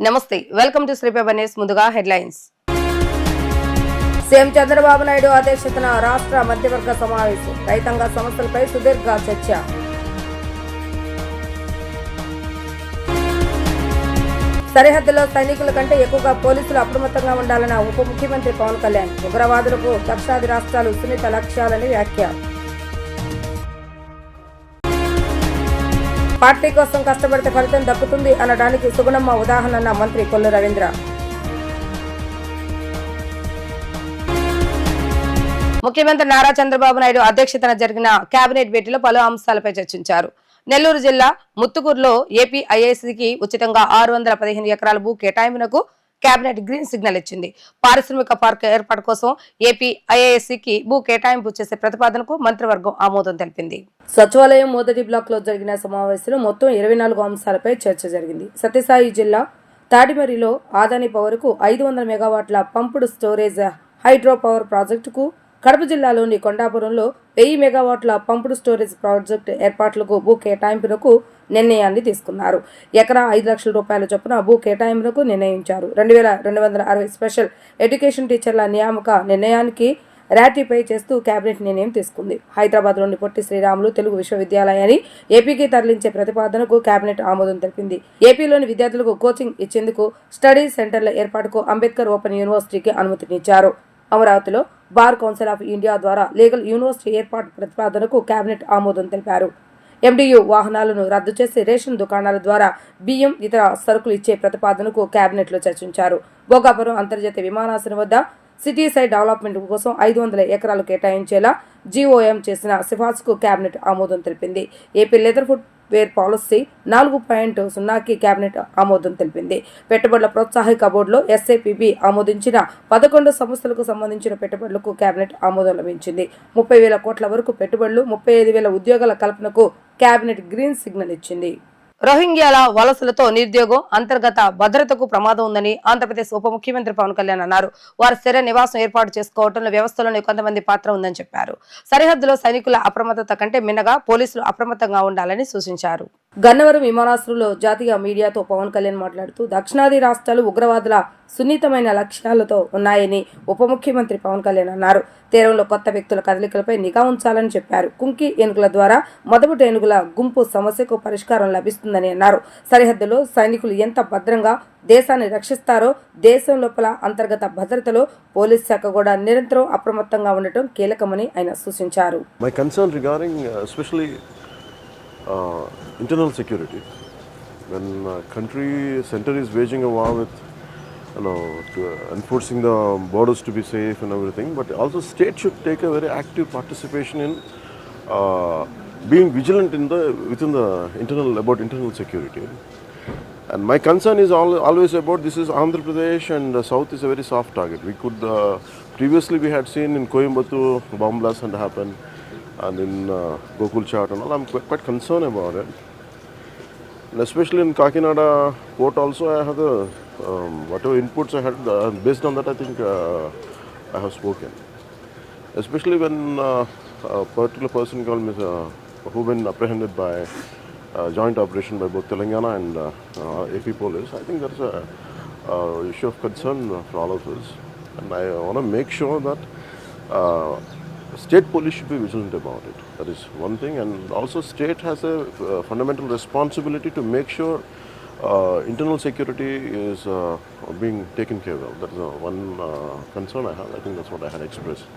నమస్తే, welcome to శ్రీపేపర్ news. ముందుగా headlines. CM Chandrababu Naidu అధ్యక్షతన రాష్ట్ర మధ్యవర్గ సమావేశం. రైతాంగ సమస్యలపై సుదీర్ఘ చర్చ. సరిహద్దులో సైనికుల కంటే ఎక్కువగా పోలీసులు అప్రమత్తంగా ఉండాలన్న ఉప ముఖ్యమంత్రి పవన్ కళ్యాణ్. ఉగ్రవాదులకు దక్షిణాది రాష్ట్రాలు సున్నిత లక్ష్యాలని వ్యాఖ్య. పార్టీ కోసం కష్టపడితే ఫలితం దక్కుతుంది అనడానికి సుగుణమ్మ ఉదాహరణ అన్న మంత్రి కొల్లు రవీంద్ర. ముఖ్యమంత్రి నారా చంద్రబాబు నాయుడు అధ్యక్షతన జరిగిన కేబినెట్ భేటీలో పలు అంశాలపై చర్చించారు. నెల్లూరు జిల్లా ముత్తుకూరులో ఏపీ ఐఏఎస్కి ఉచితంగా 615 ఎకరాల భూ కేటాయింపునకు కేబినెట్ గ్రీన్ సిగ్నల్ ఇచ్చింది. పారిశ్రామిక పార్క్ ఏర్పాటు కోసం ఏపీ ఐఏఎస్కి భూ కేటాయింపు చేసే ప్రతిపాదనకు మంత్రివర్గం ఆమోదం తెలిపింది. సచివాలయం మొదటి బ్లాక్ లో జరిగిన సమావేశంలో మొత్తం 24 అంశాలపై చర్చ జరిగింది. సత్యసాయి జిల్లా తాడిమర్రిలో ఆదాని పవర్ కు 500 మెగావాట్ల పంపుడు స్టోరేజ్ హైడ్రో పవర్ ప్రాజెక్టుకు, కడప జిల్లాలోని కొండాపురంలో 1000 మెగావాట్ల పంపుడు స్టోరేజ్ ప్రాజెక్టు ఏర్పాట్లకు భూ కేటాయింపునకు నిర్ణయాన్ని తీసుకున్నారు. ఎకరా 5 లక్షల రూపాయల చొప్పున భూ కేటాయింపునకు నిర్ణయించారు. 2260 స్పెషల్ ఎడ్యుకేషన్ టీచర్ల నియామక నిర్ణయానికి రాటిఫై చేస్తూ కేబినెట్ నిర్ణయం తీసుకుంది. హైదరాబాద్లోని పొట్టి శ్రీరాములు తెలుగు విశ్వవిద్యాలయాన్ని ఏపీకి తరలించే ప్రతిపాదనకు కేబినెట్ ఆమోదం తెలిపింది. ఏపీలోని విద్యార్థులకు కోచింగ్ ఇచ్చేందుకు స్టడీ సెంటర్ల ఏర్పాటుకు అంబేద్కర్ ఓపెన్ యూనివర్సిటీకి అనుమతినిచ్చారు. అమరావతిలో బార్ కౌన్సిల్ ఆఫ్ ఇండియా ద్వారా లీగల్ యూనివర్సిటీ ఏర్పాటు ప్రతిపాదనకు కేబినెట్ ఆమోదం తెలిపారు. ఎండియు వాహనాలను రద్దు చేసి రేషన్ దుకాణాల ద్వారా బియ్యం, ఇతర సరుకులు ఇచ్చే ప్రతిపాదనకు కేబినెట్ లో చర్చించారు. భోగాపురం అంతర్జాతీయ విమానాశ్రయం వద్ద సిటీ సైడ్ డెవలప్మెంట్ కోసం 500 ఎకరాలు కేటాయించేలా జీఓఎం చేసిన సిఫార్సుకు కేబినెట్ ఆమోదం తెలిపింది. AP leather footwear policy 4.0కి కేబినెట్ ఆమోదం తెలిపింది. పెట్టుబడుల ప్రోత్సాహక బోర్డులో ఎస్ఏపిబి ఆమోదించిన 11 సంస్థలకు సంబంధించిన పెట్టుబడులకు కేబినెట్ ఆమోదం లభించింది. 30,000 కోట్ల వరకు పెట్టుబడులు, 35,000 ఉద్యోగాల కల్పనకు కేబినెట్ గ్రీన్ సిగ్నల్ ఇచ్చింది. రోహింగ్యాల వలసలతో నిరుద్యోగం, అంతర్గత భద్రతకు ప్రమాదం ఉందని ఆంధ్రప్రదేశ్ ఉప ముఖ్యమంత్రి పవన్ కళ్యాణ్ అన్నారు. వారు స్థిర నివాసం ఏర్పాటు చేసుకోవడంలో వ్యవస్థలోని కొంతమంది పాత్ర ఉందని చెప్పారు. సరిహద్దులో సైనికుల అప్రమత్తత కంటే మిన్నగా పోలీసులు అప్రమత్తంగా ఉండాలని సూచించారు. గన్నవరం విమానాశ్రయంలో జాతీయ మీడియాతో పవన్ కళ్యాణ్ మాట్లాడుతూ దక్షిణాది రాష్ట్రాలు ఉగ్రవాదుల సున్నితమైన లక్ష్యాలతో ఉన్నాయని ఉప ముఖ్యమంత్రి పవన్ కళ్యాణ్ అన్నారు. తీరంలో కొత్త వ్యక్తుల కదలికలపై నిఘా ఉంచాలని చెప్పారు. కుంకి ఏనుగుల ద్వారా మొదటి ఏనుగుల గుంపు సమస్యకు పరిష్కారం లభిస్తుందని అన్నారు. సరిహద్దులో సైనికులు ఎంత భద్రంగా దేశాన్ని రక్షిస్తారో దేశం లోపల అంతర్గత భద్రతలో పోలీస్ శాఖ కూడా నిరంతరం అప్రమత్తంగా ఉండటం కీలకమని ఆయన సూచించారు. Internal security. When country center is waging a war with, enforcing the borders to be safe and everything, but also state should take a very active participation in being vigilant within the internal security. And my concern is always about this is Andhra Pradesh, and the south is a very soft target. We could previously we had seen in Coimbatore bomb blast had happened. And in Gokul Chat and all, I'm quite concerned about it. And especially in Kakinada port also, I have the whatever inputs I had, based on that I think I have spoken. Especially when a particular person called me, who been apprehended by joint operation by both Telangana and AP police, I think that's a issue of concern for all of us. And I want to make sure that state police should be vigilant about it. That is one thing, and also state has a fundamental responsibility to make sure internal security is being taken care of. That is one concern I have. I think that's what I had expressed.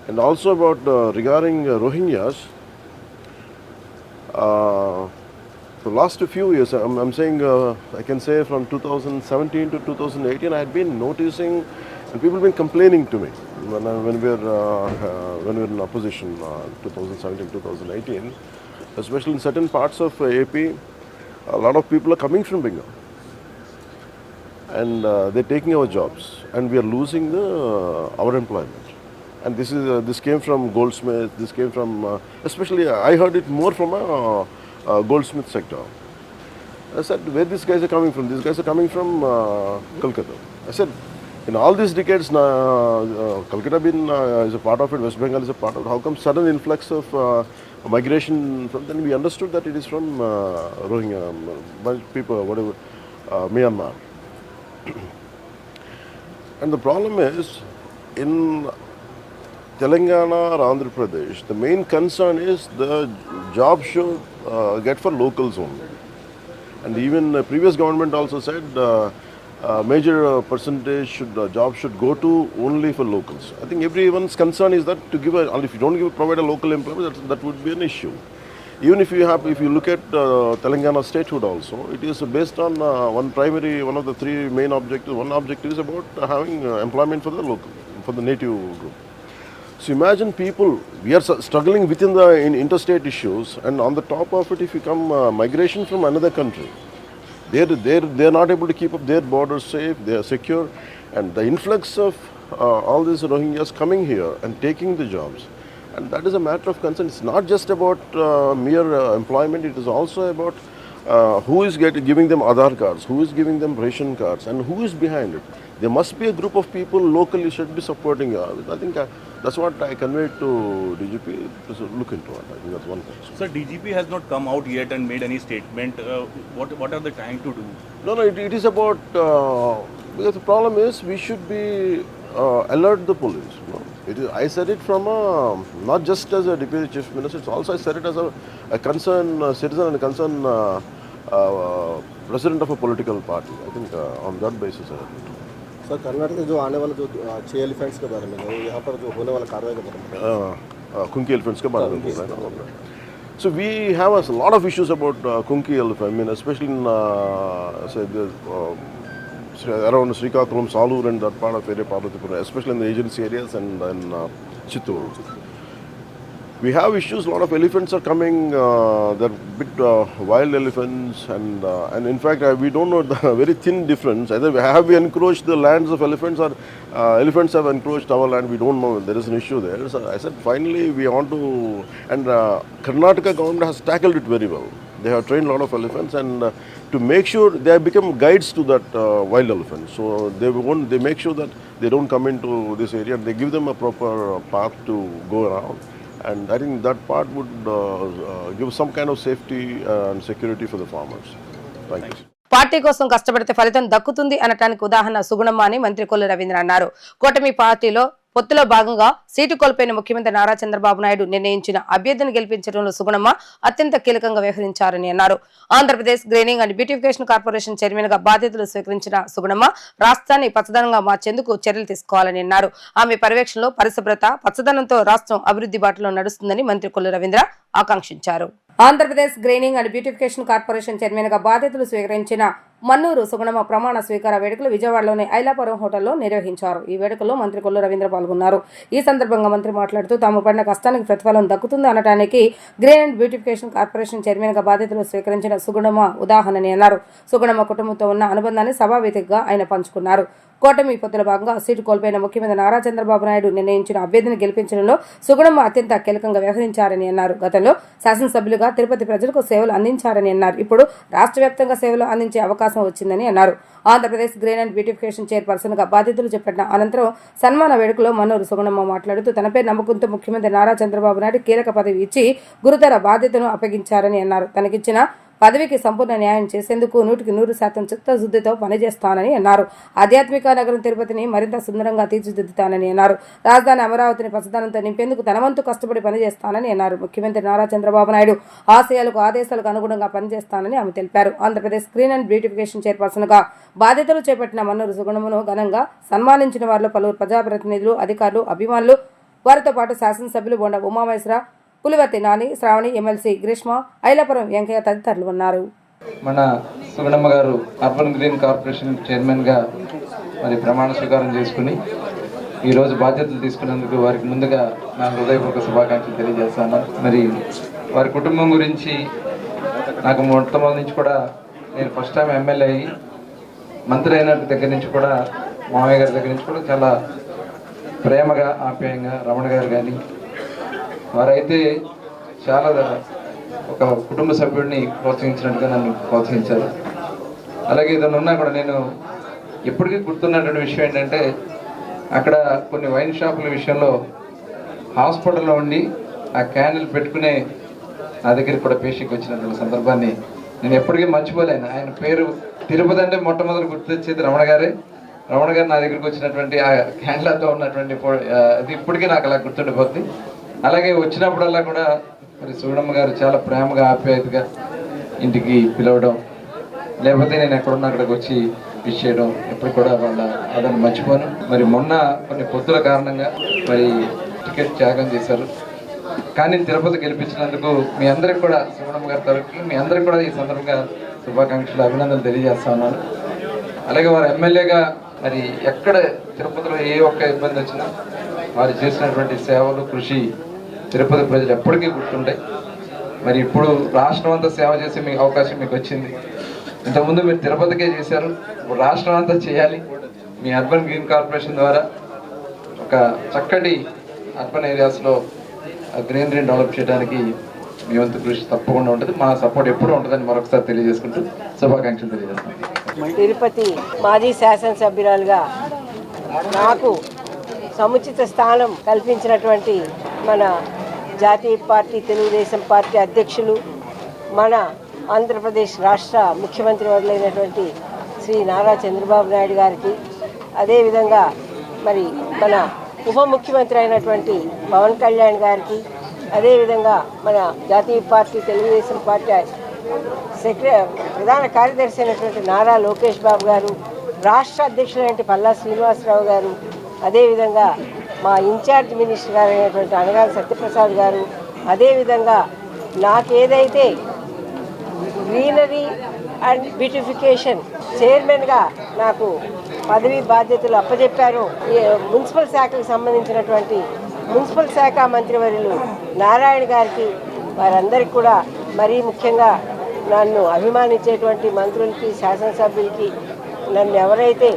And also about regarding Rohingyas, the last few years, I'm saying I can say from 2017 to 2018, I had been noticing. And people have been complaining to me when we were in opposition, 2017-2018, especially in certain parts of AP, a lot of people are coming from Bengal, and they're taking our jobs, and we are losing our employment. And this came from Goldsmith. This came from especially I heard it more from a Goldsmith sector. I said, where these guys are coming from? These guys are coming from Kolkata. I said, in all these decades, Calcutta is a part of it, West Bengal is a part of it. How come sudden influx of migration from? Then we understood that it is from Rohingya, people, whatever, Myanmar. And the problem is, in Telangana or Andhra Pradesh, the main concern is the job should get for locals only. And even the previous government also said major percentage job should go to only for locals. I think everyone's concern is that to give a, if you don't provide a local employment, that would be an issue. Even if you look at Telangana statehood also, it is based on one of the three main objectives. One objective is about having employment for the local, for the native group. So imagine people, we are struggling within the interstate issues, and on the top of it, if you come migration from another country, they're not able to keep up their borders safe, they are secure, and the influx of all these Rohingyas coming here and taking the jobs. And that is a matter of concern. It's not just about mere employment, it is also about who is giving them Aadhaar cards, who is giving them ration cards, and who is behind it. There must be a group of people locally should be supporting. I think that's what I conveyed to DGP to look into it. I think that's one thing. Sir, DGP has not come out yet and made any statement. What are they trying to do? No, it is about, because the problem is we should be alert the police. You know. I said it from not just as a deputy chief minister, it's also I said it as a concerned citizen and a concerned president of a political party. I think on that basis I said it. Sir Karnataka में जो आने वाले जो 6 elephants के बारे में यहाँ पर जो होने वाला कार्रवाई के बारे में Kunki elephants के बारे में बोल रहे हैं. So we have a lot of issues about Kunki elephant. I mean, especially in say around Srikakulam, Salur, and that part of area, Parvatipura, especially in the agency areas and in Chittoor. We have issues. A lot of elephants are coming. They're bit wild elephants, and in fact we don't know the very thin difference. Either have we encroached the lands of elephants, or elephants have encroached our land. We don't know. There is an issue there. So I said finally we want to, and Karnataka government has tackled it very well. They have trained a lot of elephants, and to make sure they have become guides to that wild elephant. So they make sure that they don't come into this area. They give them a proper path to go around. And I think that part would give some kind of safety and security for the farmers. Thank you. Party కోసం కష్టపడితే ఫలితం దక్కుతుంది అనటానికి ఉదాహరణ సుగుణమ్మ అని మంత్రి కొల్లు రవీంద్ర అన్నారు. కూటమి పార్టీలో పొత్తులో భాగంగా సీటు కోల్పోయిన ముఖ్యమంత్రి నారా చంద్రబాబు నాయుడు నిర్ణయించిన అభ్యర్థిని గెలిపించడంలో సుగుణమ్మ అత్యంత కీలకంగా వ్యవహరించారని అన్నారు. Andhra Pradesh greening and beautification corporation chairman గా బాధ్యతలు స్వీకరించిన సుగుణమ్మ రాష్ట్రాన్ని పచ్చదనంగా మార్చేందుకు చర్యలు తీసుకోవాలని అన్నారు. ఆమె పర్యవేక్షణలో పరిశుభ్రత, పచ్చదనంతో రాష్ట్రం అభివృద్ధి బాటలో నడుస్తుందని మంత్రి కొల్లు రవీంద్ర ఆకాంక్షించారు. Andhra Pradesh greening and beautification corporation chairman గా బాధ్యతలు స్వీకరించిన మన్నూరు సుగుణమ్మ ప్రమాణ స్వీకార వేడుకలు విజయవాడలోని ఐలాపురం హోటల్లో నిర్వహించారు. ఈ వేడుకల్లో మంత్రి కొల్లు రవీంద్ర పాల్గొన్నారు. ఈ సందర్భంగా మంత్రి మాట్లాడుతూ తాము పడిన కష్టానికి ప్రతిఫలం దక్కుతుంది అనటానికి grain and beautification corporation chairman గా బాధ్యతలు స్వీకరించిన సుగుణమ్మ ఉదాహరణని అన్నారు. సుగుణమ్మ కుటుంబంతో ఉన్న అనుబంధాన్ని సభావేదికగా ఆయన పంచుకున్నారు. కూటమి పొత్తుల భాగంగా సీటు కోల్పోయిన ముఖ్యమంత్రి నారా చంద్రబాబు నాయుడు నిర్ణయించిన అభ్యర్థిని గెలిపించడంలో సుగుణమ్మ అత్యంత కీలకంగా వ్యవహరించారని అన్నారు. గతంలో శాసనసభ్యులుగా తిరుపతి ప్రజలకు సేవలు అందించారని అన్నారు. ఇప్పుడు రాష్ట్ర వ్యాప్తంగా సేవలు అందించే అవకాశం వచ్చిందని అన్నారు. Andhra Pradesh grain and beautification chairperson గా బాధ్యతలు చేపట్టిన అనంతరం సన్మాన వేడుకలో మన్నూరు సుగుణమ్మ మాట్లాడుతూ తనపై నమ్మకంతో ముఖ్యమంత్రి నారా చంద్రబాబు నాయుడు కీలక పదవి ఇచ్చి గురుతర బాధ్యతను అప్పగించారని అన్నారు. తనకిచ్చిన పదవికి సంపూర్ణ న్యాయం చేసేందుకు 100% చిత్తశుద్ధితో పనిచేస్తానని అన్నారు. ఆధ్యాత్మిక నగరం తిరుపతిని మరింత సుందరంగా తీర్చిదిద్దుతానని అన్నారు. రాజధాని అమరావతిని పచ్చదనంతో నింపేందుకు తన వంతు కష్టపడి పనిచేస్తానని అన్నారు. ముఖ్యమంత్రి నారా చంద్రబాబు నాయుడు ఆశయాలకు ఆదేశాలకు అనుగుణంగా పనిచేస్తానని ఆమె తెలిపారు. Andhra Pradesh green and beautification chairperson గా బాధ్యతలు చేపట్టిన మన్నూరు సుగుణమ్మను ఘనంగా సన్మానించిన వారిలో పలువురు ప్రజాప్రతినిధులు, అధికారులు, అభిమానులు, వారితో పాటు శాసనసభ్యులు బొండ ఉమామహేశ్వర, పులివర్తి నాని, శ్రావణి, ఎమ్మెల్సీ గ్రీష్మ, ఐలాపురం వెంకయ్య తదితరులు ఉన్నారు. మన సుగుణమ్మ గారు అర్బన్ గ్రీన్ కార్పొరేషన్ చైర్మన్గా మరి ప్రమాణ స్వీకారం చేసుకుని ఈరోజు బాధ్యతలు తీసుకున్నందుకు వారికి ముందుగా నా హృదయపూర్వక శుభాకాంక్షలు తెలియజేస్తాను. మరి వారి కుటుంబం గురించి నాకు మొట్టమొదటి నుంచి కూడా నేను ఫస్ట్ టైం ఎమ్మెల్యే అయ్యి మంత్రి అయిన దగ్గర నుంచి కూడా మామయ్య గారి దగ్గర నుంచి కూడా చాలా ప్రేమగా, ఆప్యాయంగా రమణ గారు కానీ వారైతే చాలా ఒక కుటుంబ సభ్యుడిని ప్రోత్సహించినట్టుగా నన్ను ప్రోత్సహించారు. అలాగే ఏదైనా ఉన్నా కూడా నేను ఎప్పటికీ గుర్తున్నటువంటి విషయం ఏంటంటే అక్కడ కొన్ని వైన్ షాపుల విషయంలో హాస్పిటల్లో ఉండి ఆ క్యాండిల్ పెట్టుకునే నా దగ్గరికి కూడా పేషెంట్కి వచ్చినటువంటి సందర్భాన్ని నేను ఎప్పటికీ మర్చిపోలేను. ఆయన పేరు తిరుపతి అంటే మొట్టమొదటి గుర్తొచ్చేది రమణ గారే. రమణ గారు నా దగ్గరికి వచ్చినటువంటి ఆ హ్యాండ్లతో ఉన్నటువంటి అది ఇప్పటికీ నాకు అలా గుర్తుండిపోతుంది. అలాగే వచ్చినప్పుడల్లా కూడా మరి సుగుణమ్మ గారు చాలా ప్రేమగా ఆప్యాయతగా ఇంటికి పిలవడం, లేకపోతే నేను ఎక్కడున్నా అక్కడికి వచ్చి విష్ చేయడం ఎప్పుడు కూడా వాళ్ళ అదని మర్చిపోను. మరి మొన్న కొన్ని పొత్తుల కారణంగా మరి టికెట్ త్యాగం చేశారు. కానీ తిరుపతి గెలిపించినందుకు మీ అందరికి కూడా సుగుణమ్మ గారి తరఫున మీ అందరికి కూడా ఈ సందర్భంగా శుభాకాంక్షలు అభినందనలు తెలియజేస్తా ఉన్నాను. అలాగే వారు ఎమ్మెల్యేగా మరి ఎక్కడ తిరుపతిలో ఏ ఒక్క ఇబ్బంది వచ్చినా వారు చేసినటువంటి సేవలు కృషి తిరుపతి ప్రజలు ఎప్పటికీ గుర్తుంటాయి. మరి ఇప్పుడు రాష్ట్రం అంతా సేవ చేసే మీకు అవకాశం మీకు వచ్చింది. ఇంతకుముందు మీరు తిరుపతికే చేశారు, ఇప్పుడు రాష్ట్రం అంతా చేయాలి. మీ అర్బన్ గ్రీన్ కార్పొరేషన్ ద్వారా ఒక చక్కటి అర్బన్ ఏరియాస్లో గ్రీనరీని డెవలప్ చేయడానికి మీ వంతు కృషి తప్పకుండా ఉంటుంది. మా సపోర్ట్ ఎప్పుడూ ఉంటుందని మరొకసారి తెలియజేసుకుంటూ శుభాకాంక్షలు తెలియజేస్తాను. తిరుపతి మాజీ శాసనసభ్యురాలుగా నాకు సముచిత స్థానం కల్పించినటువంటి మన జాతీయ పార్టీ తెలుగుదేశం పార్టీ అధ్యక్షులు, మన ఆంధ్రప్రదేశ్ రాష్ట్ర ముఖ్యమంత్రి వర్యులైనటువంటి శ్రీ నారా చంద్రబాబు నాయుడు గారికి, అదేవిధంగా మరి మన ఉప ముఖ్యమంత్రి అయినటువంటి పవన్ కళ్యాణ్ గారికి, అదేవిధంగా మన జాతీయ పార్టీ తెలుగుదేశం పార్టీ ప్రధాన కార్యదర్శి అయినటువంటి నారా లోకేష్ బాబు గారు, రాష్ట్ర అధ్యక్షులైన పల్లా శ్రీనివాసరావు గారు, అదేవిధంగా మా ఇన్ఛార్జ్ మినిస్టర్ గారు అయినటువంటి అనగారి సత్యప్రసాద్ గారు, అదేవిధంగా నాకేదైతే గ్రీనరీ అండ్ బ్యూటిఫికేషన్ చైర్మన్గా నాకు పదవి బాధ్యతలు అప్పచెప్పారో, మున్సిపల్ శాఖకు సంబంధించినటువంటి మున్సిపల్ శాఖ మంత్రివర్యులు నారాయణ గారికి, వారందరికీ కూడా మరీ ముఖ్యంగా నన్ను అభిమానించేటువంటి మంత్రులకి, శాసనసభ్యులకి, నన్ను ఎవరైతే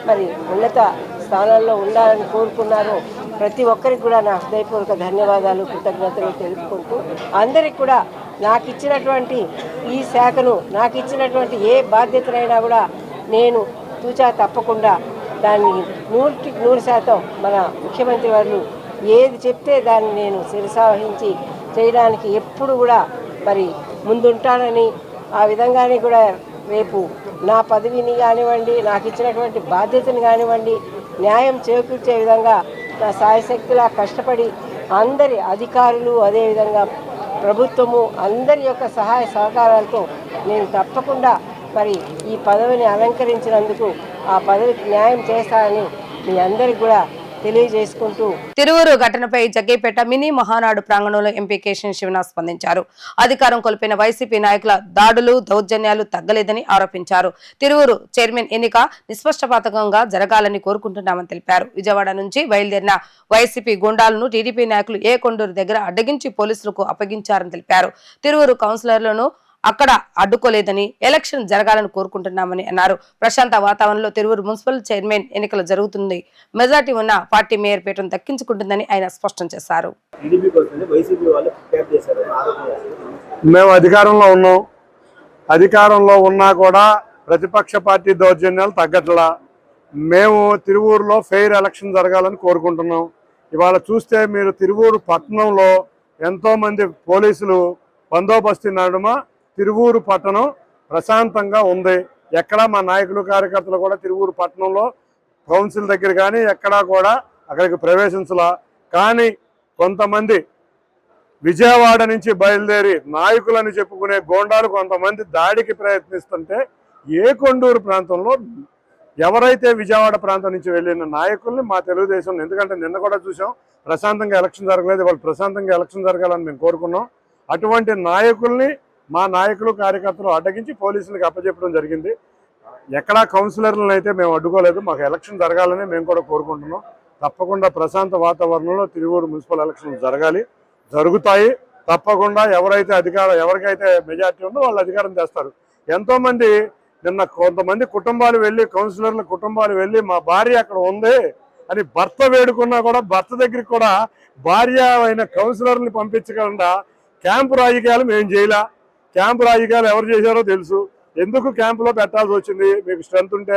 మరి ఉన్నత స్థానాల్లో ఉండాలని కోరుకున్నారో ప్రతి ఒక్కరికి కూడా నా హృదయపూర్వక ధన్యవాదాలు, కృతజ్ఞతలు తెలుపుకుంటూ అందరికి కూడా నాకు ఇచ్చినటువంటి ఈ శాఖను, నాకు ఇచ్చినటువంటి ఏ బాధ్యతనైనా కూడా నేను తూచా తప్పకుండా దాన్ని 100% మన ముఖ్యమంత్రి వారు ఏది చెప్తే దాన్ని నేను శిరసావహించి చేయడానికి ఎప్పుడు కూడా మరి ముందుంటానని, ఆ విధంగానే కూడా రేపు నా పదవిని కానివ్వండి, నాకు ఇచ్చినటువంటి బాధ్యతను కానివ్వండి న్యాయం చేకూర్చే విధంగా నా సాయశక్తిలా కష్టపడి అందరి అధికారులు, అదేవిధంగా ప్రభుత్వము అందరి యొక్క సహాయ సహకారాలతో నేను తప్పకుండా మరి ఈ పదవిని అలంకరించినందుకు ఆ పదవికి న్యాయం చేస్తానని మీ అందరికి కూడా తెలియజేసుకుంటూ తిరువురు ఘటనపై జగ్గేపేట మినీ మహానాడు ప్రాంగణంలో ఎంపీ కేశినేని శివనాథ్ స్పందించారు. అధికారం కోల్పోయిన వైసీపీ నాయకుల దాడులు, దౌర్జన్యాలు తగ్గలేదని ఆరోపించారు. తిరువురు చైర్మన్ ఎన్నిక నిష్పక్షపాతంగా జరగాలని కోరుకుంటున్నామని తెలిపారు. విజయవాడ నుంచి బయలుదేరిన వైసీపీ గుండాలను టీడీపీ నాయకులు ఏ కొండూరు దగ్గర అడ్డగించి పోలీసులకు అప్పగించారని తెలిపారు. తిరువురు కౌన్సిలర్లను అక్కడ అడ్డుకోలేదని, ఎలక్షన్ జరగాలని కోరుకుంటున్నామని అన్నారు. ప్రశాంత వాతావరణంలో తిరువురు మున్సిపల్ చైర్మన్ ఎన్నికలు జరుగుతుంది. మెజార్టీ ఉన్న పార్టీ మేయర్ పీఠం దక్కించుకుంటుందని ఆయన స్పష్టం చేశారు. మేము అధికారంలో ఉన్నాం, అధికారంలో ఉన్నా కూడా ప్రతిపక్ష పార్టీ దౌర్జన్యాలు తగ్గట్లా. మేము తిరువూరులో ఫెయిర్ ఎలక్షన్ జరగాలని కోరుకుంటున్నాం. ఇవాళ చూస్తే మీరు తిరువూరు పట్టణంలో ఎంతోమంది పోలీసులు బందోబస్తు నడుమ తిరువూరు పట్టణం ప్రశాంతంగా ఉంది. ఎక్కడా మా నాయకులు, కార్యకర్తలు కూడా తిరువూరు పట్టణంలో కౌన్సిల్ దగ్గర కానీ ఎక్కడా కూడా అక్కడికి ప్రవేశించలా. కానీ కొంతమంది విజయవాడ నుంచి బయలుదేరి నాయకులని చెప్పుకునే గోండాలు కొంతమంది దాడికి ప్రయత్నిస్తుంటే ఏ కొండూరు ప్రాంతంలో ఎవరైతే విజయవాడ ప్రాంతం నుంచి వెళ్ళిన నాయకుల్ని మా తెలుగుదేశం, ఎందుకంటే నిన్న కూడా చూసాం ప్రశాంతంగా ఎలక్షన్ జరగలేదు, వాళ్ళు ప్రశాంతంగా ఎలక్షన్ జరగాలని మేము కోరుకున్నాం. అటువంటి నాయకుల్ని మా నాయకులు, కార్యకర్తలు అడ్డగించి పోలీసులకు అప్పచెప్పడం జరిగింది. ఎక్కడా కౌన్సిలర్లను అయితే మేము అడ్డుకోలేదు. మాకు ఎలక్షన్ జరగాలని మేము కూడా కోరుకుంటున్నాం. తప్పకుండా ప్రశాంత వాతావరణంలో తిరువూరు మున్సిపల్ ఎలక్షన్ జరగాలి, జరుగుతాయి. తప్పకుండా ఎవరికైతే మెజార్టీ ఉందో వాళ్ళు అధికారం చేస్తారు. ఎంతోమంది నిన్న కొంతమంది కుటుంబాలు వెళ్ళి, కౌన్సిలర్ల కుటుంబాలు వెళ్ళి మా భార్య అక్కడ ఉంది అని భర్త వేడుకున్నా కూడా భర్త దగ్గరికి కూడా భార్య అయిన కౌన్సిలర్ని పంపించకుండా క్యాంపు రాజకీయాలు మేము చేయలే. క్యాంపు రాజకీయాలు ఎవరు చేశారో తెలుసు. ఎందుకు క్యాంపులో పెట్టాల్సి వచ్చింది? మీకు స్ట్రెంత్ ఉంటే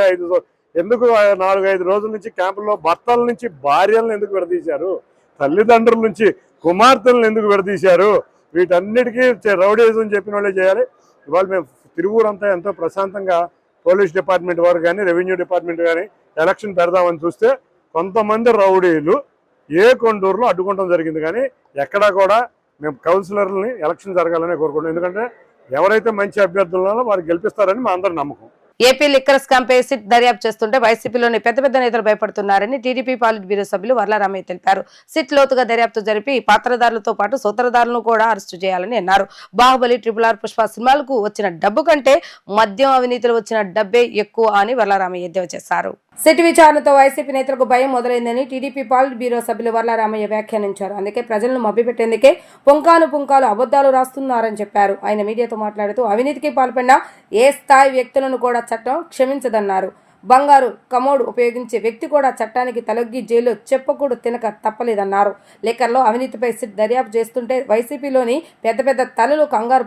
ఎందుకు 4-5 రోజుల నుంచి క్యాంపుల్లో భర్తల నుంచి భార్యలను ఎందుకు విడదీశారు? తల్లిదండ్రుల నుంచి కుమార్తెలను ఎందుకు విడదీశారు? వీటన్నిటికీ రౌడీజం చెప్పిన వాళ్ళే చేయాలి. ఇవాళ మేము తిరువూరంతా ఎంతో ప్రశాంతంగా పోలీస్ డిపార్ట్మెంట్ వారు కానీ, రెవెన్యూ డిపార్ట్మెంట్ కానీ ఎలక్షన్ పెడదామని చూస్తే కొంతమంది రౌడీలు ఏ కొండూరులో అడ్డుకోవడం జరిగింది. కానీ ఎక్కడా కూడా మేము కౌన్సిలర్లని ఎలక్షన్ జరగాలని కోరుకుంటాం. ఎందుకంటే ఎవరైతే మంచి అభ్యర్థులను వారు గెలిపిస్తారని మా అందరి నమ్మకం. ఏపీ లిక్కర్ స్కామ్ పై సిట్ దర్యాప్తు చేస్తుంటే వైసీపీలోని పెద్ద నేతలు భయపడుతున్నారని టీడీపీ పాలిట్ బ్యూరో సభ్యులు వర్లారామయ్య తెలిపారు. సిట్ లోతుగా దర్యాప్తు జరిపి పాత్రదారులతో పాటు సూత్రధారులను కూడా అరెస్టు చేయాలని అన్నారు. బాహుబలి, RRR, పుష్ప సినిమాలకు వచ్చిన డబ్బు కంటే మద్యం అవినీతిలో వచ్చిన డబ్బే ఎక్కువ అని వర్లారామయ్య ఎద్దేవా చేశారు. సిట్ విచారణతో వైసీపీ నేతలకు భయం మొదలైందని టీడీపీ పాలిట్ బ్యూరో సభ్యులు వర్లారామయ్య వ్యాఖ్యానించారు. అందుకే ప్రజలను మభ్యపెట్టేందుకే పుంకాను రాస్తున్నారని చెప్పారు. ఆయన మీడియాతో మాట్లాడుతూ అవినీతికి పాల్పడిన ఏ స్థాయి వ్యక్తులను కూడా చట్టం క్షమించదన్నారు. బంగారు కమోడ్ ఉపయోగించే వ్యక్తి కూడా చట్టానికి తలొగ్గి జైలు చెప్పకూడు తినక తప్పలేదన్నారు. లిక్కర్లో అవినీతిపై సిట్ దర్యాప్తు చేస్తుంటే వైసీపీలోని పెద్ద తలలు కంగారు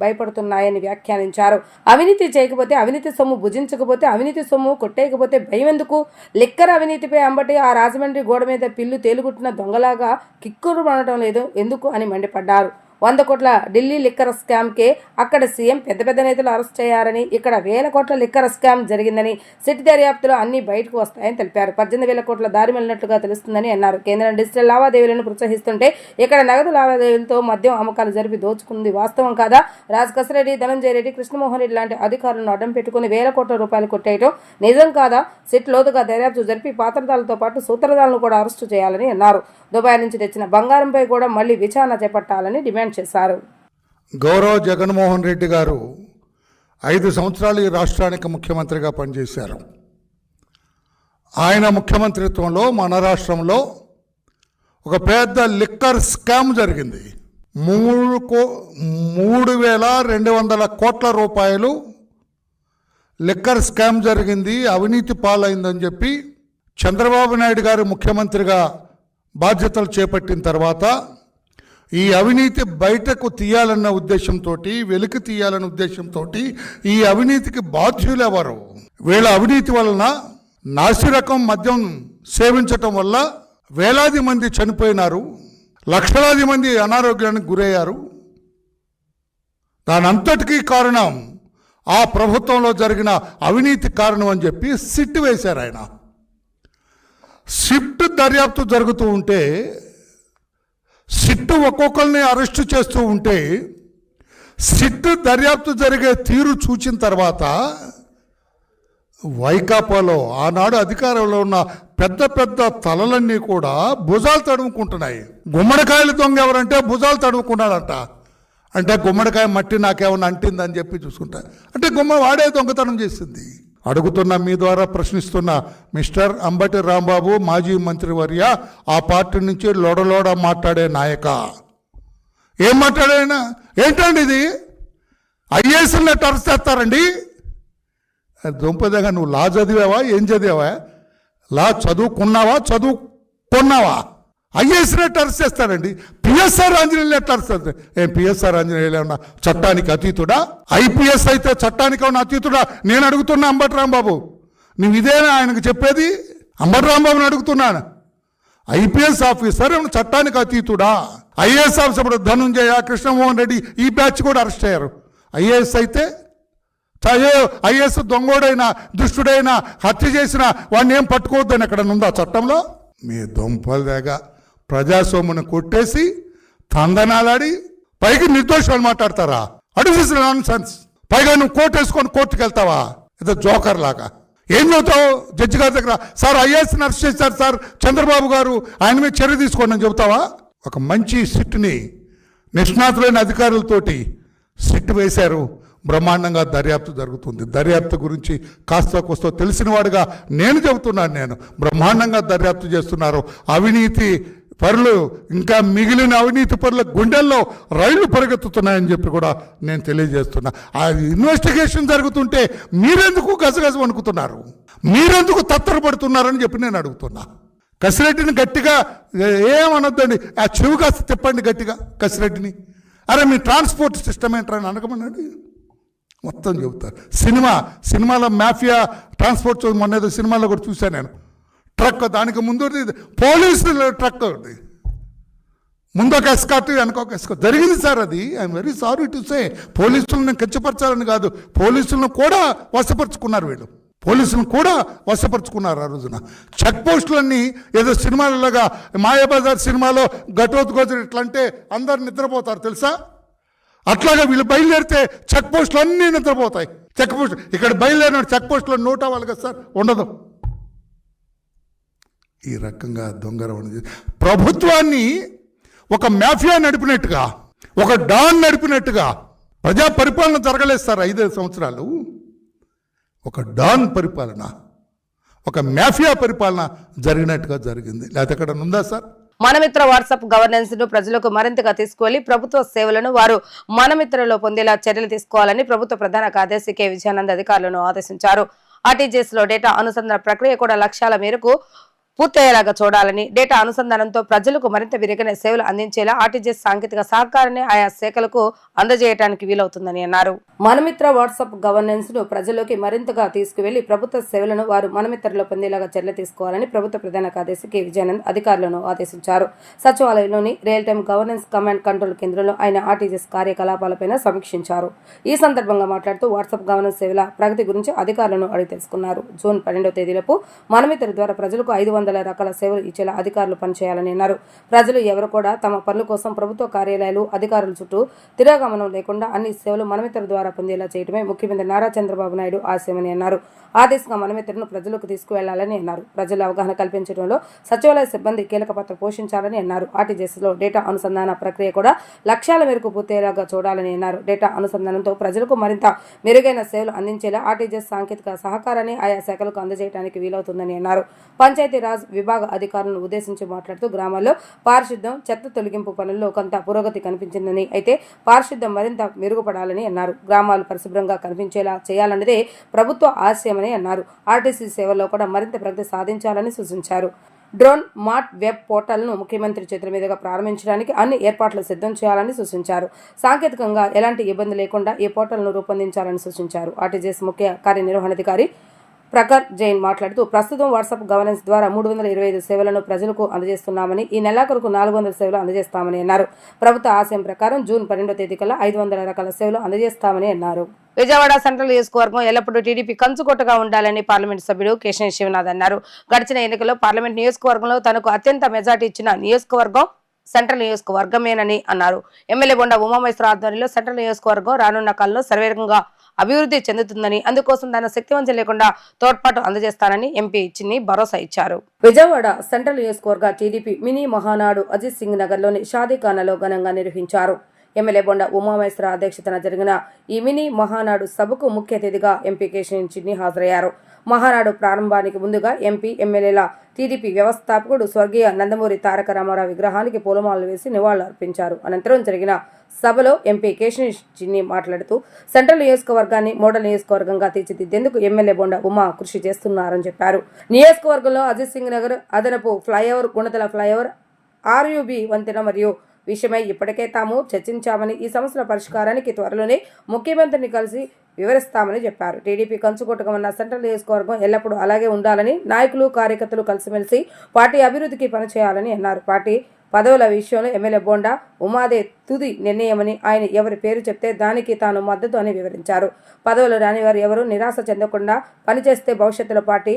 భయపడుతున్నాయని వ్యాఖ్యానించారు. అవినీతి చేయకపోతే, అవినీతి సొమ్ము భుజించకపోతే, అవినీతి సొమ్ము కొట్టేయకపోతే భయం ఎందుకు? లిక్కర్ అవినీతిపై అంబటి ఆ రాజమండ్రి గోడ మీద పిల్లు తేలుగుట్టిన దొంగలాగా కిక్కురు మనటం లేదు ఎందుకు అని మండిపడ్డారు. 100 కోట్ల ఢిల్లీ లిక్కర్ స్కామ్ కే అక్కడ సీఎం పెద్ద నేతలు అరెస్ట్ చేయారని, ఇక్కడ 1000 కోట్ల లిక్కర్ స్కామ్ జరిగిందని, సిట్ దర్యాప్తులో అన్ని బయటకు వస్తాయని తెలిపారు. 18,000 కోట్ల దారి వెళ్ళినట్లుగా తెలుస్తుందని అన్నారు. కేంద్రం డిజిటల్ లావాదేవీలను ప్రోత్సహిస్తుంటే ఇక్కడ నగదు లావాదేవీలతో మద్యం అమ్మకాలు జరిపి దోచుకుంది వాస్తవం కాదా? రాజకసరెడ్డి, ధనంజయ రెడ్డి, కృష్ణమోహన్ రెడ్డి లాంటి అధికారులను అడ్డం పెట్టుకుని 1000 కోట్ల రూపాయలు కొట్టేయటం నిజం కాదా? సిట్ లోతుగా దర్యాప్తు జరిపి పాత్రదారులతో పాటు సూత్రధారులను కూడా అరెస్టు చేయాలని అన్నారు. దుబాయ్ నుంచి తెచ్చిన బంగారంపై కూడా మళ్లీ విచారణ చేపట్టాలని డిమాండ్ చేశారు. గౌరవ జగన్మోహన్ రెడ్డి గారు 5 సంవత్సరాలు ఈ రాష్ట్రానికి ముఖ్యమంత్రిగా పనిచేశారు. ఆయన ముఖ్యమంత్రిత్వంలో మన రాష్ట్రంలో ఒక పెద్ద లిక్కర్ స్కామ్ జరిగింది. 3,200 కోట్ల రూపాయలు లిక్కర్ స్కామ్ జరిగింది, అవినీతి పాలైందని చెప్పి చంద్రబాబు నాయుడు గారు ముఖ్యమంత్రిగా బాధ్యతలు చేపట్టిన తర్వాత ఈ అవినీతి బయటకు తీయాలన్న ఉద్దేశంతో, వెలికి తీయాలన్న ఉద్దేశంతో ఈ అవినీతికి బాధ్యులు ఎవరు? వీళ్ళ అవినీతి వలన నాసిరకం మద్యం సేవించటం వల్ల వేలాది మంది చనిపోయినారు, లక్షలాది మంది అనారోగ్యానికి గురయ్యారు. దానంతటికీ కారణం ఆ ప్రభుత్వంలో జరిగిన అవినీతి కారణం అని చెప్పి సిట్ వేశారు ఆయన. సిట్ దర్యాప్తు జరుగుతూ ఉంటే, సిట్ ఒక్కొక్కరిని అరెస్టు చేస్తూ ఉంటే, సిట్ దర్యాప్తు జరిగే తీరు చూచిన తర్వాత వైకాపాలో ఆనాడు అధికారంలో ఉన్న పెద్ద తలలన్నీ కూడా భుజాలు తడుముకుంటున్నాయి. గుమ్మడికాయలు దొంగ ఎవరంటే భుజాలు తడుముకున్నాడంట. అంటే గుమ్మడికాయ మట్టి నాకేమన్నా అంటిందని చెప్పి చూసుకుంటా, అంటే వాడే దొంగతనం చేసింది. అడుగుతున్న, మీ ద్వారా ప్రశ్నిస్తున్న మిస్టర్ అంబటి రాంబాబు, మాజీ మంత్రివర్య, ఆ పార్టీ నుంచి లోడలోడ మాట్లాడే నాయక, ఏం మాట్లాడైనా ఏంటండి ఇది? ఐఏఎస్ని అరెస్ట్ చేస్తారండి? దుంపదగా నువ్వు లా చదివావా? ఏం చదివావా? లా చదువుకున్నావా? చదువుకున్నావా? ఐఏఎస్ని అరెస్ట్ చేస్తారండి. పిఎస్ఆర్ ఆంజనేయులు ఎట్లా అరెస్ట్ చేస్తారు? ఏం పిఎస్ఆర్ ఆంజనేయులు ఏమన్నా చట్టానికి అతీతుడా? ఐపీఎస్ అయితే చట్టానికి ఏమన్నా అతీతుడా? నేను అడుగుతున్నా అంబటి రాంబాబు, నువ్వు ఇదేనా ఆయనకు చెప్పేది? అంబటి రాంబాబుని అడుగుతున్నాను. ఐపీఎస్ ఆఫీసర్ ఏమన్నా చట్టానికి అతీతుడా? ఐఏఎస్ ఆఫీసర్ ఇప్పుడు ధనంజయ, కృష్ణమోహన్ రెడ్డి ఈ బ్యాచ్ కూడా అరెస్ట్ అయ్యారు. ఐఏఎస్ అయితే ఐఏఎస్ దొంగోడైనా దుష్టుడైనా హత్య చేసినా వాడిని ఏం పట్టుకోవద్దని ఎక్కడ ఉందా చట్టంలో? మీ దొంపలు దాకా ప్రజాస్వామ్యం కొట్టేసి తందనాలాడి పైకి నిర్దోషాలు మాట్లాడతారా? అడిగిసిన నాన్ సెన్స్. పైగా నువ్వు కోర్టు వేసుకొని కోర్టుకు వెళ్తావా? ఏదో జోకర్ లాగా. ఏం చదువుతావు? జడ్జి గారి దగ్గర సార్ ఐఏఎస్ అరెస్ట్ చేశారు సార్ చంద్రబాబు గారు, ఆయన మీద చర్య తీసుకోండి అని చెబుతావా? ఒక మంచి సిట్ని నిష్ణాతులైన అధికారులతోటి సిట్ వేశారు. బ్రహ్మాండంగా దర్యాప్తు జరుగుతుంది. దర్యాప్తు గురించి కాస్త కోస్తో తెలిసిన వాడిగా నేను చెబుతున్నాను. నేను బ్రహ్మాండంగా దర్యాప్తు చేస్తున్నారు. అవినీతి పరులు, ఇంకా మిగిలిన అవినీతి పరుల గుండెల్లో రైళ్లు పరిగెత్తుతున్నాయని చెప్పి కూడా నేను తెలియజేస్తున్నా. ఆ ఇన్వెస్టిగేషన్ జరుగుతుంటే మీరెందుకు గజగజ వణుకుతున్నారు? మీరెందుకు తత్తరపడుతున్నారని చెప్పి నేను అడుగుతున్నా. కసిరెడ్డిని గట్టిగా ఏమనొద్దండి, ఆ చెవి కాస్త తిప్పండి గట్టిగా కసిరెడ్డిని. అరే మీ ట్రాన్స్పోర్ట్ సిస్టమ్ ఏంటని అనకమనండి, మొత్తం చెబుతారు. సినిమాలో మాఫియా ట్రాన్స్పోర్ట్ మొన్న ఏదో సినిమాలో కూడా చూశాను నేను. ట్రక్, దానికి ముందు పోలీసుల ట్రక్, ముందు ఒక ఎస్కాట్ వెనక ఒక ఎస్కాట్ జరిగింది సార్. అది I'm very sorry to say. పోలీసులను కించపరచాలని కాదు, పోలీసులను కూడా వశపరుచుకున్నారు వీళ్ళు. పోలీసులను కూడా వశపరుచుకున్నారు ఆ రోజున. చెక్ పోస్టులన్నీ ఏదో సినిమాలలాగా, మాయాబజార్ సినిమాలో ఘటోత్కోజర్ ఇట్లా అంటే అందరు నిద్రపోతారు తెలుసా? అట్లాగా వీళ్ళు బయలుదేరితే చెక్ పోస్టులు అన్నీ నిద్రపోతాయి. చెక్ పోస్ట్ ఇక్కడ బయలుదేరిన చెక్ పోస్టులో నోట్ అవ్వాలి కదా సార్, ఉండదు. ఈ రకంగా దొంగరవణ ప్రభుత్వాన్ని ఒక మాఫియా నడిపినట్టుగా, ఒక డాన్ నడిపినట్టుగా ప్రజా పరిపాలన జరగలేదు సార్ 5 సంవత్సరాలు. ఒక డాన్ పరిపాలన, ఒక మాఫియా పరిపాలన జరిగినట్టుగా జరిగింది. లేకపోతే ఎక్కడ ఉందా సార్? మనమిత్ర వాట్సాప్ గవర్నెన్స్ ను ప్రజలకు మరింతగా తీసుకువెళ్లి ప్రభుత్వ సేవలను వారు మనమిత్రలో పొందేలా చర్యలు తీసుకోవాలని ప్రభుత్వ ప్రధాన కార్యదర్శి కె విజయానంద్ అధికారులను ఆదేశించారు. ఆర్టీజీఎస్ లో డేటా అనుసంధాన ప్రక్రియ కూడా లక్ష్యాల మేరకు పూర్తయ్యేలాగా చూడాలని, డేటా అనుసంధానంతో ప్రజలకు మరింత మెరుగైన సేవలు అందించేలా ఆర్టీజీఎస్ సాంకేతిక సహకారాన్ని ఆయా శాఖలకు అందజేయడానికి వీలవుతుందని అన్నారు. మనమిత్ర వాట్సాప్ గవర్నెన్స్ ను ప్రజల్లోకి మరింతగా తీసుకువెళ్లి ప్రభుత్వ సేవలను వారు మనమిత్రలో పొందేలాగా చర్యలు తీసుకోవాలని ప్రభుత్వ ప్రధాన కార్యదర్శి కె విజయానంద్ అధికారులను ఆదేశించారు. సచివాలయంలోని real time governance command control కేంద్రంలో ఆయన ఆర్టీజీఎస్ కార్యకలాపాలపై సమీక్షించారు. ఈ సందర్భంగా మాట్లాడుతూ వాట్సాప్ గవర్నెన్స్ సేవల ప్రగతి గురించి అధికారులను అడిగి తెలుసుకున్నారు. జూన్ 12వ తేదీలోపు మనమిత్ర ద్వారా ప్రజలకు 500 రకాల సేవలు ఇచ్చేలా అధికారులు పనిచేయాలని అన్నారు. ప్రజలు ఎవరు కూడా తమ పనుల కోసం ప్రభుత్వ కార్యాలయాలు, అధికారుల చుట్టూ తిరోగమనం లేకుండా అన్ని సేవలు మనమిత్ర ద్వారా పొందేలా చేయడమే ముఖ్యమంత్రి నారా చంద్రబాబు నాయుడు ఆశయమని అన్నారు. ఆ దిశగా మనమిత్రను ప్రజలకు తీసుకువెళ్లాలని అన్నారు. ప్రజల అవగాహన కల్పించడంలో సచివాలయ సిబ్బంది కీలక పాత్ర పోషించాలని అన్నారు. ఆర్టీజీఎస్ లో డేటా అనుసంధాన ప్రక్రియ కూడా లక్ష్యాల మేరకు పూర్తయ్యేలాగా చూడాలని అన్నారు. డేటా అనుసంధానంతో ప్రజలకు మరింత మెరుగైన సేవలు అందించేలా ఆర్టీజీఎస్ సాంకేతిక సహకారాన్ని ఆయా శాఖలకు అందజేయడానికి వీలవుతుందని అన్నారు. పంచాయతీరాజ్ విభాగ అధికారులను ఉద్దేశించి మాట్లాడుతూ గ్రామాల్లో పారిశుద్ధ్యం, చెత్త తొలగింపు పనుల్లో కొంత పురోగతి కనిపించిందని, అయితే పారిశుద్ధ్యం మరింత మెరుగుపడాలని అన్నారు. గ్రామాలు పరిశుభ్రంగా కనిపించేలా చేయాలన్నదే ప్రభుత్వ ఆశయమని అన్నారు. ఆర్టీసీ సేవల్లో కూడా మరింత ప్రగతి సాధించాలని సూచించారు. డ్రోన్ మార్ట్ వెబ్ పోర్టల్ను ముఖ్యమంత్రి చేతుల మీదుగా ప్రారంభించడానికి అన్ని ఏర్పాట్లు సిద్ధం చేయాలని సూచించారు. సాంకేతికంగా ఎలాంటి ఇబ్బంది లేకుండా ఈ పోర్టల్ను రూపొందించాలని సూచించారు. ఆర్టీజీఎస్ ముఖ్య కార్యనిర్వహణాధికారి ప్రఖర్ జైన్ మాట్లాడుతూ ప్రస్తుతం వాట్సాప్ గవర్నెన్స్ ద్వారా 325 సేవలను ప్రజలకు అందజేస్తున్నామని, ఈ నెలాఖరుకు 400 సేవలు అందజేస్తామని అన్నారు. ప్రభుత్వ ఆశయం ప్రకారం జూన్ 12వ తేదీ కల్లా 500 రకాల సేవలు అందజేస్తామని అన్నారు. విజయవాడ సెంట్రల్ నియోజకవర్గం ఎల్లప్పుడూ టీడీపీ కంచుకోటగా ఉండాలని పార్లమెంట్ సభ్యుడు కేశినేని శివనాథ్ అన్నారు. గడిచిన ఎన్నికల్లో పార్లమెంట్ నియోజకవర్గంలో తనకు అత్యంత మెజార్టీ ఇచ్చిన నియోజకవర్గం సెంట్రల్ నియోజకవర్గమేనని అన్నారు. ఎమ్మెల్యే బొండా ఉమామహేశ్వర ఆధ్వర్యంలో సెంట్రల్ నియోజకవర్గం రానున్న కాలంలో సర్వేగంగా అభివృద్ధి చెందుతుందని, అందుకోసం దాని శక్తివంచన లేకుండా తోడ్పాటు అందజేస్తానని ఎంపీ చిన్ని భరోసా ఇచ్చారు. విజయవాడ సెంట్రల్ నియోజకవర్గ టీడీపీ మినీ మహానాడు అజిత్ సింగ్ నగర్ లోని షాదీఖానాలో ఘనంగా నిర్వహించారు. ఎమ్మెల్యే బొండా ఉమామహేశ్వర అధ్యక్షతన జరిగిన ఈ మినీ మహానాడు సభకు ముఖ్య అతిథిగా ఎంపీ కేశినేని చిన్ని హాజరయ్యారు. మహానాడు ప్రారంభానికి ముందుగా ఎంపీ, ఎమ్మెల్యేల టీడీపీ వ్యవస్థాపకుడు స్వర్గీయ నందమూరి తారక రామారావు విగ్రహానికి పూలమాలలు వేసి నివాళులు అర్పించారు. అనంతరం జరిగిన సభలో ఎంపీ కేశినేని చిన్ని మాట్లాడుతూ సెంట్రల్ నియోజకవర్గాన్ని మోడల్ నియోజకవర్గంగా తీర్చిదిద్దేందుకు ఎమ్మెల్యే బొండా ఉమా కృషి చేస్తున్నారని చెప్పారు. నియోజకవర్గంలో అజిత్ సింగ్ నగర్ అదనపు ఫ్లైఓవర్, గుణతల ఫ్లైఓవర్, ఆర్యూబీ వంతెన మరియు విషయమై ఇప్పటికే తాము చర్చించామని, ఈ సమస్యల పరిష్కారానికి త్వరలోనే ముఖ్యమంత్రిని కలిసి వివరిస్తామని చెప్పారు. టీడీపీ కంచుకోటగా ఉన్న సెంట్రల్ నియోజకవర్గం ఎల్లప్పుడూ అలాగే ఉండాలని, నాయకులు, కార్యకర్తలు కలిసిమెలిసి పార్టీ అభివృద్ధికి పనిచేయాలని అన్నారు. పార్టీ పదవుల విషయంలో ఎమ్మెల్యే బొండా ఉమాదే తుది నిర్ణయమని, ఆయన ఎవరి పేరు చెప్తే దానికి తాను మద్దతు అని వివరించారు. పదవులు రాని వారు ఎవరూ నిరాశ చెందకుండా పనిచేస్తే భవిష్యత్తులో పార్టీ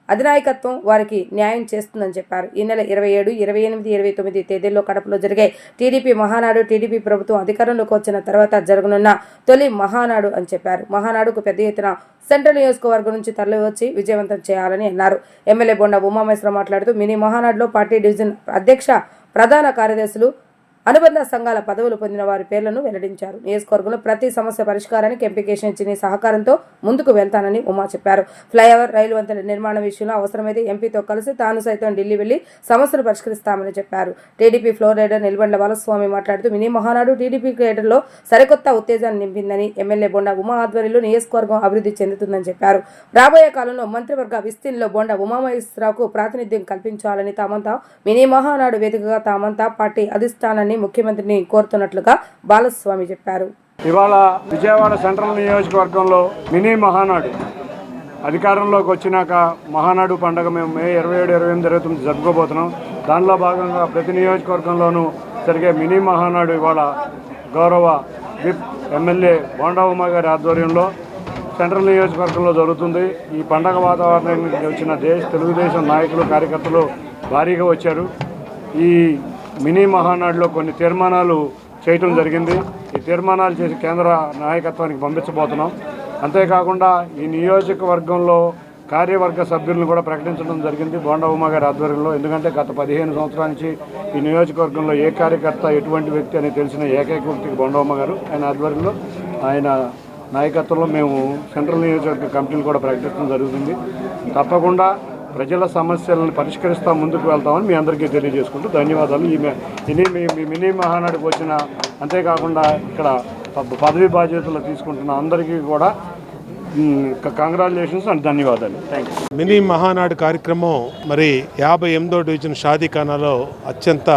అధినాయకత్వం వారికి న్యాయం చేస్తుందని చెప్పారు. ఈ నెల 27, 28, 29 తేదీల్లో కడపలో జరిగే టీడీపీ మహానాడు టీడీపీ ప్రభుత్వం అధికారంలోకి వచ్చిన తర్వాత జరగనున్న తొలి మహానాడు అని చెప్పారు. మహానాడుకు పెద్ద ఎత్తున సెంట్రల్ నియోజకవర్గం నుంచి తరలివచ్చి విజయవంతం చేయాలని అన్నారు. ఎమ్మెల్యే బొండా ఉమామహేశ్వర మాట్లాడుతూ మినీ మహానాడులో పార్టీ డివిజన్ అధ్యక్ష, ప్రధాన కార్యదర్శులు, అనుబంధ సంఘాల పదవులు పొందిన వారి పేర్లను వెల్లడించారు. నియోజకవర్గంలో ప్రతి సమస్య పరిష్కారానికి ఎంపీ కేశినేని చిన్ని సహకారంతో ముందుకు వెళ్తానని ఉమా చెప్పారు. ఫ్లైఓవర్, రైలు వంతెన నిర్మాణ విషయంలో అవసరమైతే ఎంపీతో కలిసి తాను సైతం ఢిల్లీ వెళ్లి సమస్యలు పరిష్కరిస్తామని చెప్పారు. టీడీపీ ఫ్లోర్ లీడర్ నిల్బండ్ల బాలస్వామి మాట్లాడుతూ మినీ మహానాడు టీడీపీ క్రియేటర్లో సరికొత్త ఉత్తేజాన్ని నింపిందని, ఎమ్మెల్యే బొండా ఉమా ఆధ్వర్యంలో నియోజకవర్గం అభివృద్ధి చెందుతుందని చెప్పారు. రాబోయే కాలంలో మంత్రివర్గ విస్తీర్ణంలో బొండా ఉమామహేశ్వరరావుకు ప్రాతినిధ్యం కల్పించాలని, తామంతా మినీ మహానాడు వేదికగా తామంతా పార్టీ అధిష్టానాన్ని, ముఖ్యమంత్రిని కోరుతున్నట్లుగా బాలస్వామి చెప్పారు. ఇవాళ విజయవాడ సెంట్రల్ నియోజకవర్గంలో మినీ మహానాడు అధికారంలోకి వచ్చినాక మహానాడు పండుగ మేము మే 27, 28, 29 జరుపుకోబోతున్నాం. దానిలో భాగంగా ప్రతి నియోజకవర్గంలోనూ జరిగే మినీ మహానాడు ఇవాళ గౌరవ విప్ ఎమ్మెల్యే బొండా ఉమా గారి ఆధ్వర్యంలో సెంట్రల్ నియోజకవర్గంలో జరుగుతుంది. ఈ పండగ వాతావరణానికి వచ్చిన తెలుగుదేశం నాయకులు కార్యకర్తలు భారీగా వచ్చారు. ఈ మినీ మహానాడులో కొన్ని తీర్మానాలు చేయటం జరిగింది. ఈ తీర్మానాలు చేసి కేంద్ర నాయకత్వానికి పంపించబోతున్నాం. అంతేకాకుండా ఈ నియోజకవర్గంలో కార్యవర్గ సభ్యులను కూడా ప్రకటించడం జరిగింది బోండా ఉమా గారి ఆధ్వర్యంలో. ఎందుకంటే గత 15 సంవత్సరాల నుంచి ఈ నియోజకవర్గంలో ఏ కార్యకర్త ఎటువంటి వ్యక్తి అని తెలిసిన ఏకైక వ్యక్తికి బోండా ఉమా గారు. ఆయన ఆధ్వర్యంలో ఆయన నాయకత్వంలో మేము సెంట్రల్ నియోజకవర్గ కమిటీలు కూడా ప్రకటించడం జరుగుతుంది. తప్పకుండా ప్రజల సమస్యలను పరిష్కరిస్తూ ముందుకు వెళ్తామని మీ అందరికీ తెలియజేసుకుంటూ ధన్యవాదాలు. ఈ మినీ మహానాడుకు వచ్చిన అంతేకాకుండా ఇక్కడ పదవి బాధ్యతలు తీసుకుంటున్న అందరికీ కూడా కంగ్రాచులేషన్స్ అండ్ ధన్యవాదాలు. Thank you. మినీ మహానాడు కార్యక్రమం మరి 58వ డివిజన్ షాదీఖానాలో అత్యంత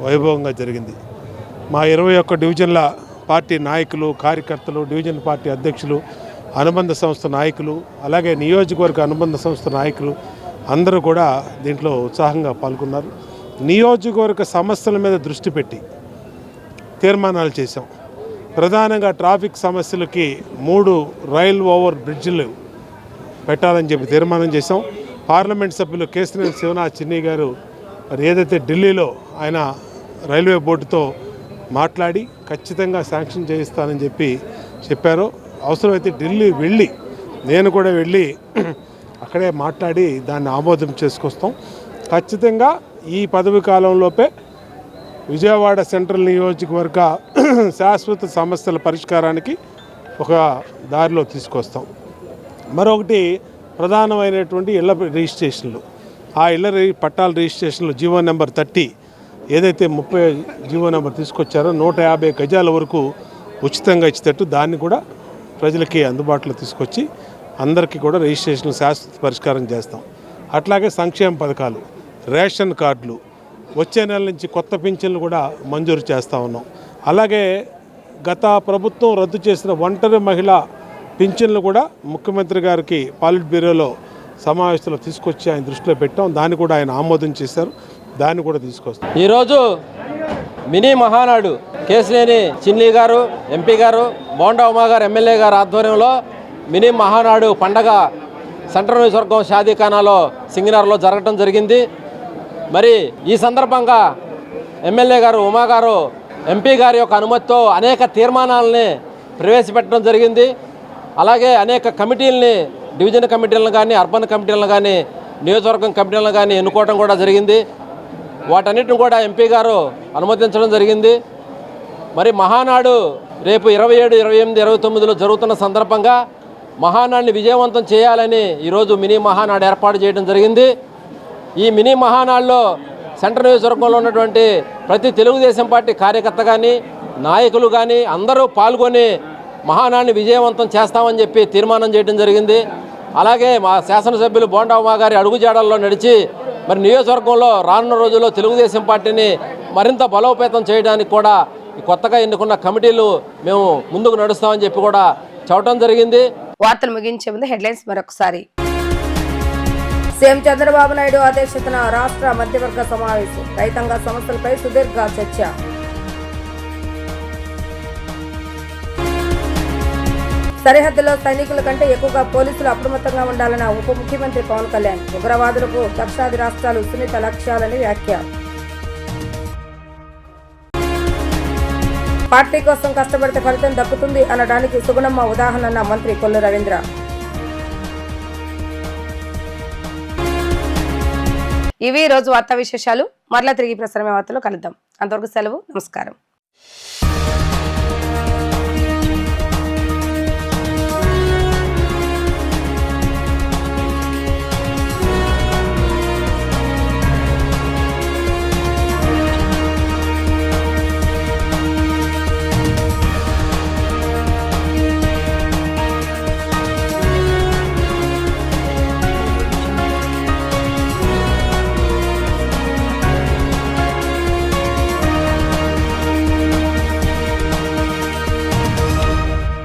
వైభవంగా జరిగింది. మా 21 డివిజన్ల పార్టీ నాయకులు, కార్యకర్తలు, డివిజన్ పార్టీ అధ్యక్షులు, అనుబంధ సంస్థ నాయకులు, అలాగే నియోజకవర్గ అనుబంధ సంస్థ నాయకులు అందరూ కూడా దీంట్లో ఉత్సాహంగా పాల్గొన్నారు. నియోజకవర్గ సమస్యల మీద దృష్టి పెట్టి తీర్మానాలు చేశాం. ప్రధానంగా ట్రాఫిక్ సమస్యలకి 3 రైల్ ఓవర్ బ్రిడ్జిలు పెట్టాలని చెప్పి తీర్మానం చేశాం. పార్లమెంట్ సభ్యులు కేశినేని శివనాథ్ చిన్ని గారు మరి ఏదైతే ఢిల్లీలో ఆయన రైల్వే బోర్డుతో మాట్లాడి ఖచ్చితంగా శాంక్షన్ చేయిస్తానని చెప్పారో, అవసరమైతే ఢిల్లీ వెళ్ళి నేను కూడా వెళ్ళి అక్కడే మాట్లాడి దాన్ని ఆమోదం చేసుకొస్తాం. ఖచ్చితంగా ఈ పదవి కాలంలోపే విజయవాడ సెంట్రల్ నియోజకవర్గ శాశ్వత సమస్యల పరిష్కారానికి ఒక దారిలో తీసుకొస్తాం. మరొకటి ప్రధానమైనటువంటి ఇళ్ల రిజిస్ట్రేషన్లు. ఆ ఇళ్ల పట్టాల రిజిస్ట్రేషన్లు జీవో నెంబర్ 30 ఏదైతే 30 జీవో నెంబర్ తీసుకొచ్చారో 150 గజాల వరకు ఉచితంగా ఇచ్చేటట్టు దాన్ని కూడా ప్రజలకి అందుబాటులో తీసుకొచ్చి అందరికీ కూడా రిజిస్ట్రేషన్లు శాశ్వత పరిష్కారం చేస్తాం. అట్లాగే సంక్షేమ పథకాలు, రేషన్ కార్డులు, వచ్చే నెల నుంచి కొత్త పింఛన్లు కూడా మంజూరు చేస్తూ ఉన్నాం. అలాగే గత ప్రభుత్వం రద్దు చేసిన ఒంటరి మహిళా పింఛన్లు కూడా ముఖ్యమంత్రి గారికి పాలిట్ బ్యూరోలో సమావేశంలో తీసుకొచ్చి ఆయన దృష్టిలో పెట్టాం. దాన్ని కూడా ఆయన ఆమోదం చేశారు. దాన్ని కూడా తీసుకొస్తాం. ఈరోజు మినీ మహానాడు కేశినేని చిన్ని గారు ఎంపీ గారు, బోండా ఉమా గారు ఎమ్మెల్యే గారు ఆధ్వర్యంలో మినీ మహానాడు పండగ సెంట్రల్ నియోజకవర్గం షాదీఖానాలో సింగనర్లో జరగడం జరిగింది. మరి ఈ సందర్భంగా ఎమ్మెల్యే గారు ఉమా గారు ఎంపీ గారి యొక్క అనుమతితో అనేక తీర్మానాలని ప్రవేశపెట్టడం జరిగింది. అలాగే అనేక కమిటీలని, డివిజన్ కమిటీలను కానీ, అర్బన్ కమిటీలను కానీ, నియోజకవర్గం కమిటీలను కానీ ఎన్నుకోవడం కూడా జరిగింది. వాటన్నిటిని కూడా ఎంపీ గారు అనుమతించడం జరిగింది. మరి మహానాడు రేపు 27, 28, 29లో జరుగుతున్న సందర్భంగా మహానాడిని విజయవంతం చేయాలని ఈరోజు మినీ మహానాడు ఏర్పాటు చేయడం జరిగింది. ఈ మినీ మహానాడులో సెంట్రల్ నియోజకవర్గంలో ఉన్నటువంటి ప్రతి తెలుగుదేశం పార్టీ కార్యకర్త కానీ, నాయకులు కానీ అందరూ పాల్గొని మహానాడిని విజయవంతం చేస్తామని చెప్పి తీర్మానం చేయడం జరిగింది. అలాగే మా శాసనసభ్యులు బోండా ఉమా గారి అడుగుజాడల్లో నడిచి మరి నియోజకవర్గంలో రానున్న రోజుల్లో తెలుగుదేశం పార్టీని మరింత బలోపేతం చేయడానికి కూడా ఈ కొత్తగా ఎన్నుకున్న కమిటీలు మేము ముందుకు నడుస్తామని చెప్పి కూడా చెప్పడం జరిగింది. వార్తలు ముగించే ముందు హెడ్లైన్స్ మరొకసారి. సీఎం చంద్రబాబు నాయుడు అధ్యక్షతన రాష్ట్ర మధ్యవర్గ సమావేశం, రైతాంగ సమస్యలపై సుదీర్ఘ చర్చ. సరిహద్దులో సైనికుల కంటే ఎక్కువగా పోలీసులు అప్రమత్తంగా ఉండాలన్న ఉప ముఖ్యమంత్రి పవన్ కళ్యాణ్. ఉగ్రవాదులకు దక్షిణాది రాష్ట్రాలు సున్నిత లక్ష్యాలని వ్యాఖ్య. పార్టీ కోసం కష్టపడితే ఫలితం దక్కుతుంది అనడానికి సుగుణమ్మ ఉదాహరణ మంత్రి కొల్లు రవీంద్ర. ఇవి రోజు వార్తా విశేషాలు. మరలా తిరిగి ప్రసారమే వార్తలో కలుద్దాం. అంతవరకు సెలవు. నమస్కారం.